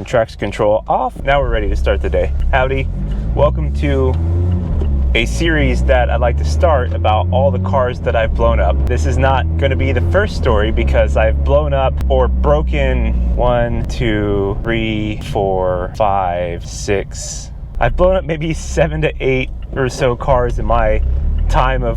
and traction control off. Now we're ready to start the day. Howdy, welcome to a series that I'd like to start about all the cars that I've blown up. This is not going to be the first story because I've blown up or broken 1, 2, 3, 4, 5, 6. I've blown up maybe 7 to 8 or so cars in my time of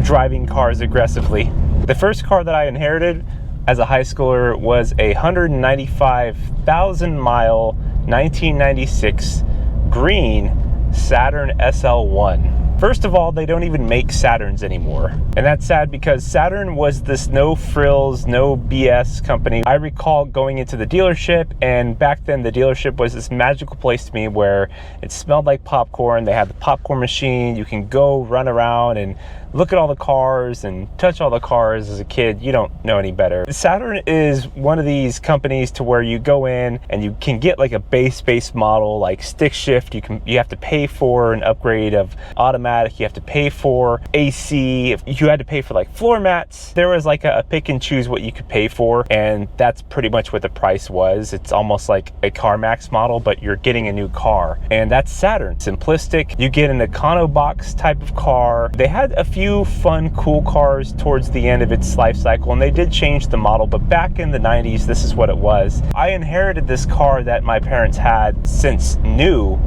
driving cars aggressively. The first car that I inherited as a high schooler was a 195,000 mile 1996 green Saturn SL1. First of all, they don't even make Saturns anymore. And that's sad because Saturn was this no frills, no BS company. I recall going into the dealership, and back then the dealership was this magical place to me where it smelled like popcorn. They had the popcorn machine. You can go run around and look at all the cars and touch all the cars. As a kid, you don't know any better. Saturn is one of these companies to where you go in and you can get like a base model, like stick shift. You have to pay for an upgrade of automatic. You have to pay for AC. If you had to pay for like floor mats, there was like a pick and choose what you could pay for, and that's pretty much what the price was. It's almost like a CarMax model, but you're getting a new car, and that's Saturn. Simplistic. You get an Econo box type of car. They had a few fun, cool cars towards the end of its life cycle, and they did change the model, but back in the 90s, this is what it was. I inherited this car that my parents had since new,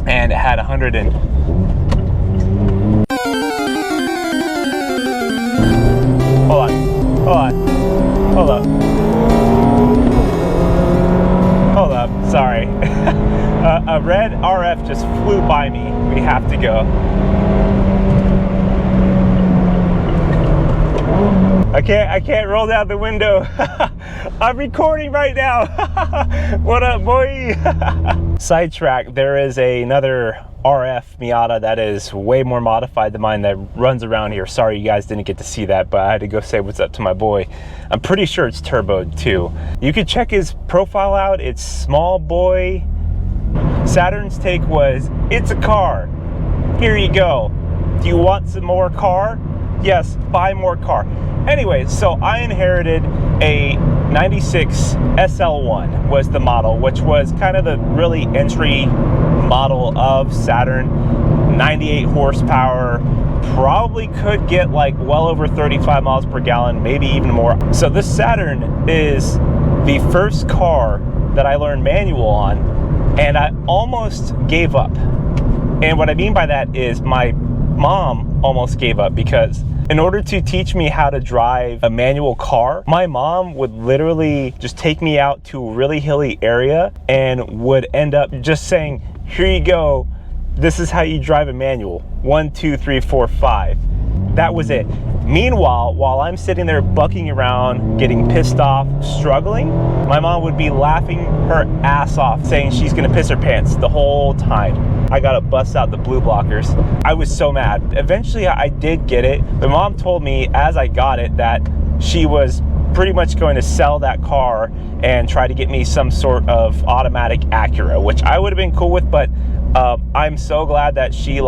and it had Hold up, sorry. A red RF just flew by me. We have to go. I can't roll down the window. I'm recording right now. What up, boy? Sidetrack, there is another RF Miata that is way more modified than mine that runs around here. Sorry you guys didn't get to see that, but I had to go say what's up to my boy. I'm pretty sure it's turboed too. You could check his profile out. It's small boy. Saturn's take was, it's a car. Here you go. Do you want some more car? Yes, buy more car. Anyway, so I inherited a 96 SL1 was the model, which was kind of the really entry model of Saturn. 98 horsepower, probably could get like well over 35 miles per gallon, maybe even more. So this Saturn is the first car that I learned manual on, and I almost gave up. And what I mean by that is my mom almost gave up, because in order to teach me how to drive a manual car, my mom would literally just take me out to a really hilly area and would end up just saying, here you go, this is how you drive a manual. 1, 2, 3, 4, 5. That was it. Meanwhile, while I'm sitting there bucking around, getting pissed off, struggling, my mom would be laughing her ass off, saying she's gonna piss her pants the whole time. I gotta bust out the blue blockers. I was so mad. Eventually, I did get it. My mom told me as I got it that she was pretty much going to sell that car and try to get me some sort of automatic Acura, which I would have been cool with, but I'm so glad that she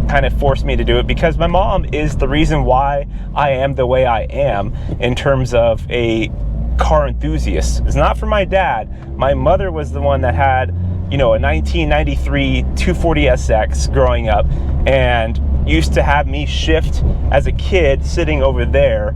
kind of forced me to do it, because my mom is the reason why I am the way I am in terms of a car enthusiast. It's not for my dad. My mother was the one that had, you know, a 1993 240SX growing up, and used to have me shift as a kid sitting over there,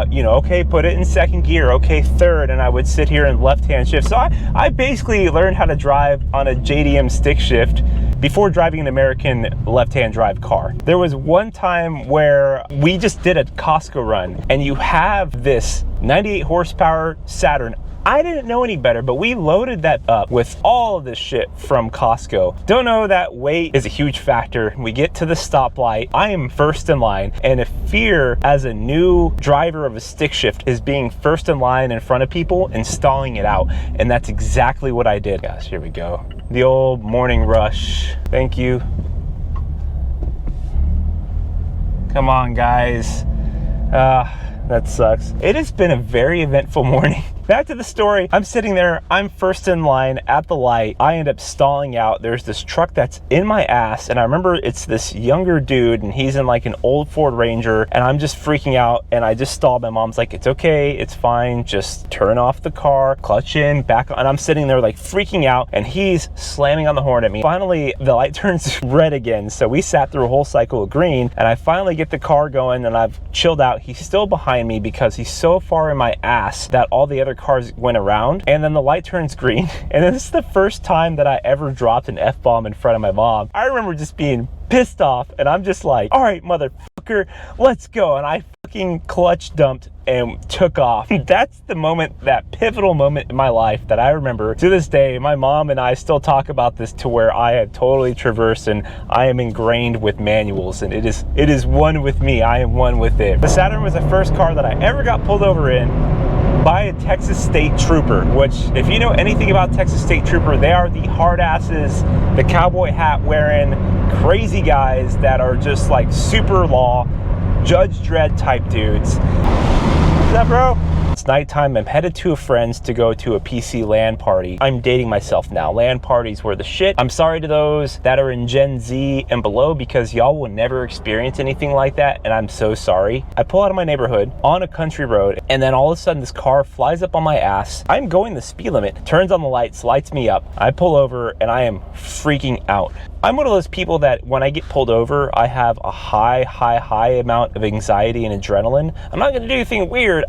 you know, okay, put it in second gear, okay, third, and I would sit here and left-hand shift. So I basically learned how to drive on a JDM stick shift before driving an American left-hand drive car. There was one time where we just did a Costco run, and you have this 98 horsepower Saturn. I didn't know any better, but we loaded that up with all of this shit from Costco. Don't know that weight is a huge factor. We get to the stoplight. I am first in line, and if fear as a new driver of a stick shift is being first in line in front of people and stalling it out, and that's exactly what I did. Gosh, here we go. The old morning rush. Thank you. Come on, guys. That sucks. It has been a very eventful morning. back to the story. I'm sitting there, I'm first in line at the light. I end up stalling out. There's this truck that's in my ass, and I remember it's this younger dude, and he's in like an old Ford Ranger, and I'm just freaking out, and I just stalled. My mom's like, it's okay, it's fine, just turn off the car, clutch in, back on. And I'm sitting there like freaking out, and he's slamming on the horn at me. Finally, the light turns red again, so we sat through a whole cycle of green, and I finally get the car going, and I've chilled out. He's still behind me because he's so far in my ass that all the other cars went around, and then the light turns green. And this is the first time that I ever dropped an F-bomb in front of my mom. I remember just being pissed off, and I'm just like, all right, motherfucker, let's go. And I fucking clutch dumped and took off. That's the moment, that pivotal moment in my life that I remember to this day. My mom and I still talk about this, to where I have totally traversed, and I am ingrained with manuals, and it is one with me. I am one with it. The Saturn was the first car that I ever got pulled over in by a Texas State Trooper, which, if you know anything about Texas State Trooper, they are the hard asses, the cowboy hat wearing, crazy guys that are just like super law, Judge Dredd type dudes. What's up, bro? It's nighttime. I'm headed to a friend's to go to a PC LAN party. I'm dating myself now. LAN parties were the shit. I'm sorry to those that are in Gen Z and below, because y'all will never experience anything like that, and I'm so sorry. I pull out of my neighborhood on a country road, and then all of a sudden this car flies up on my ass. I'm going the speed limit, turns on the lights, lights me up. I pull over, and I am freaking out. I'm one of those people that when I get pulled over, I have a high amount of anxiety and adrenaline. I'm not gonna do anything weird.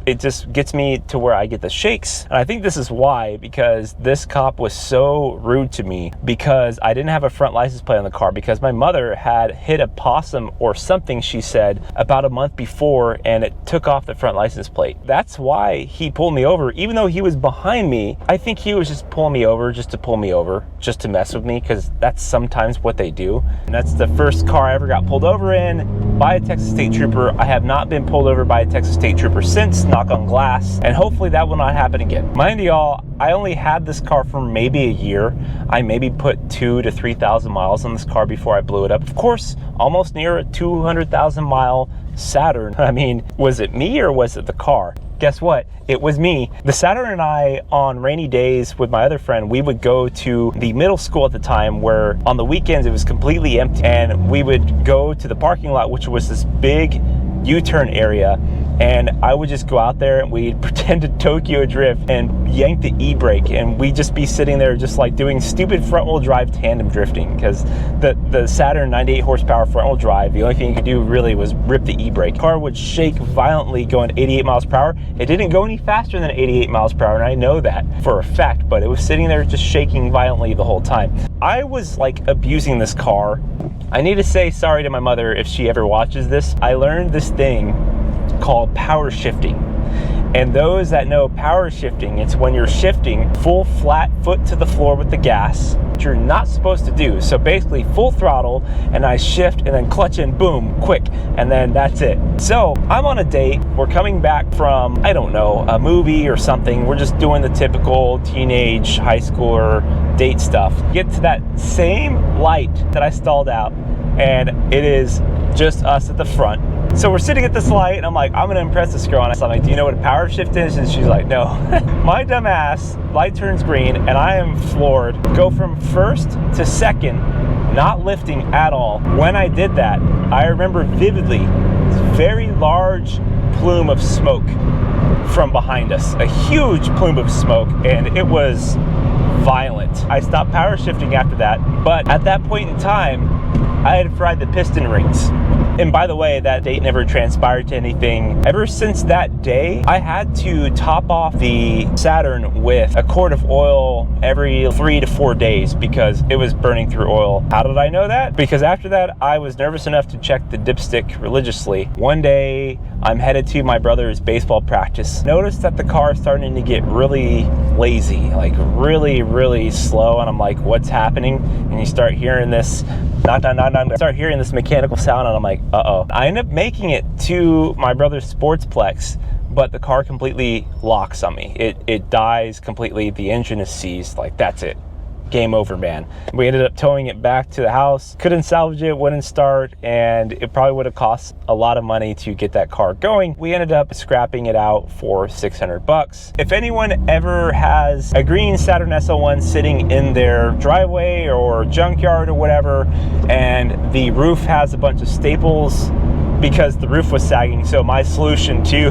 It just gets me to where I get the shakes. And I think this is why, because this cop was so rude to me, because I didn't have a front license plate on the car, because my mother had hit a possum or something, she said, about a month before, and it took off the front license plate. That's why he pulled me over, even though he was behind me. I think he was just pulling me over just to pull me over, just to mess with me, because that's sometimes what they do. And that's the first car I ever got pulled over in by a Texas State Trooper. I have not been pulled over by a Texas State Trooper since, knock on glass, and hopefully that will not happen again. Mind y'all, I only had this car for maybe a year. I maybe put 2,000 to 3,000 miles on this car before I blew it up. Of course, almost near a 200,000 mile Saturn. I mean, was it me or was it the car? Guess what? It was me. The Saturn and I, on rainy days with my other friend, we would go to the middle school at the time, where on the weekends it was completely empty, and we would go to the parking lot, which was this big U-turn area, and I would just go out there and we'd pretend to Tokyo drift and yank the e-brake, and we'd just be sitting there just like doing stupid front-wheel drive tandem drifting, because the Saturn 98 horsepower front-wheel drive, the only thing you could do really was rip the e-brake. The car would shake violently going 88 miles per hour. It didn't go any faster than 88 miles per hour, and I know that for a fact, but it was sitting there just shaking violently the whole time. I was like abusing this car. I need to say sorry to my mother if she ever watches this. I learned this thing called power shifting. And those that know power shifting, it's when you're shifting full flat foot to the floor with the gas, which you're not supposed to do. So basically full throttle, and I shift and then clutch in, boom, quick, and then that's it. So I'm on a date. We're coming back from, I don't know, a movie or something. We're just doing the typical teenage high schooler date stuff. Get to that same light that I stalled out, and it is just us at the front. So we're sitting at this light, and I'm like, I'm gonna impress this girl. And I'm like, do you know what a power shift is? And she's like, no. My dumb ass, light turns green, and I am floored. Go from first to second, not lifting at all. When I did that, I remember vividly this very large plume of smoke from behind us. A huge plume of smoke, and it was violent. I stopped power shifting after that, but at that point in time, I had fried the piston rings. And by the way, that date never transpired to anything. Ever since that day, I had to top off the Saturn with a quart of oil every 3 to 4 days because it was burning through oil. How did I know that? Because after that, I was nervous enough to check the dipstick religiously. One day, I'm headed to my brother's baseball practice. Noticed that the car is starting to get really lazy, like really slow, and I'm like, what's happening? And you start hearing this knock. I start hearing this mechanical sound, and I'm like, uh-oh. I end up making it to my brother's sportsplex, but the car completely locks on me. It dies completely. The engine is seized. Like, that's it. game over, man. We ended up towing it back to the house, couldn't salvage it, wouldn't start, and it probably would have cost a lot of money to get that car going. We ended up scrapping it out for $600. If anyone ever has a green Saturn SL1 sitting in their driveway or junkyard or whatever, and the roof has a bunch of staples because the roof was sagging, so my solution to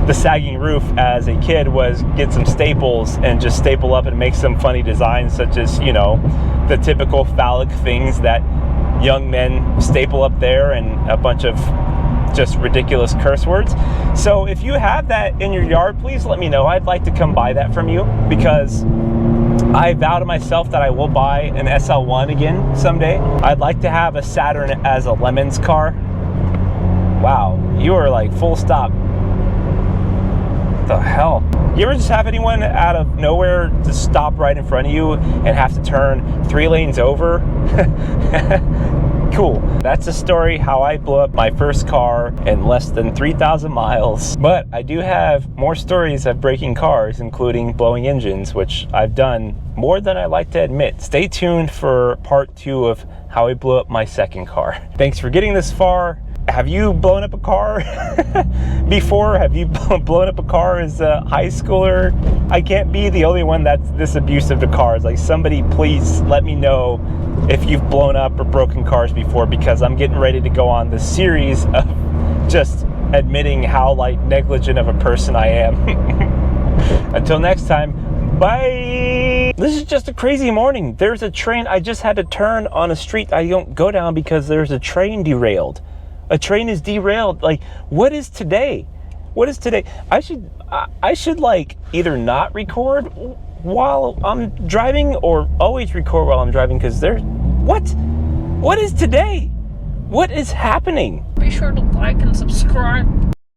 the sagging roof as a kid was get some staples and just staple up and make some funny designs, such as, you know, the typical phallic things that young men staple up there, and a bunch of just ridiculous curse words. So if you have that in your yard, please let me know. I'd like to come buy that from you, because I vow to myself that I will buy an SL1 again someday. I'd like to have a Saturn as a Lemons car. Wow, you are like full stop. What the hell? You ever just have anyone out of nowhere just stop right in front of you and have to turn 3 lanes over? Cool. That's a story how I blew up my first car in less than 3,000 miles. But I do have more stories of breaking cars, including blowing engines, which I've done more than I like to admit. Stay tuned for part 2 of how I blew up my second car. Thanks for getting this far. Have you blown up a car before? Have you blown up a car as a high schooler? I can't be the only one that's this abusive to cars. Like, somebody please let me know if you've blown up or broken cars before, because I'm getting ready to go on this series of just admitting how like negligent of a person I am. Until next time, bye. This is just a crazy morning. There's a train. I just had to turn on a street I don't go down because there's a train derailed. A train is derailed. Like, what is today? What is today? I should like either not record while I'm driving or always record while I'm driving, because there's what is today? What is happening? Be sure to like and subscribe.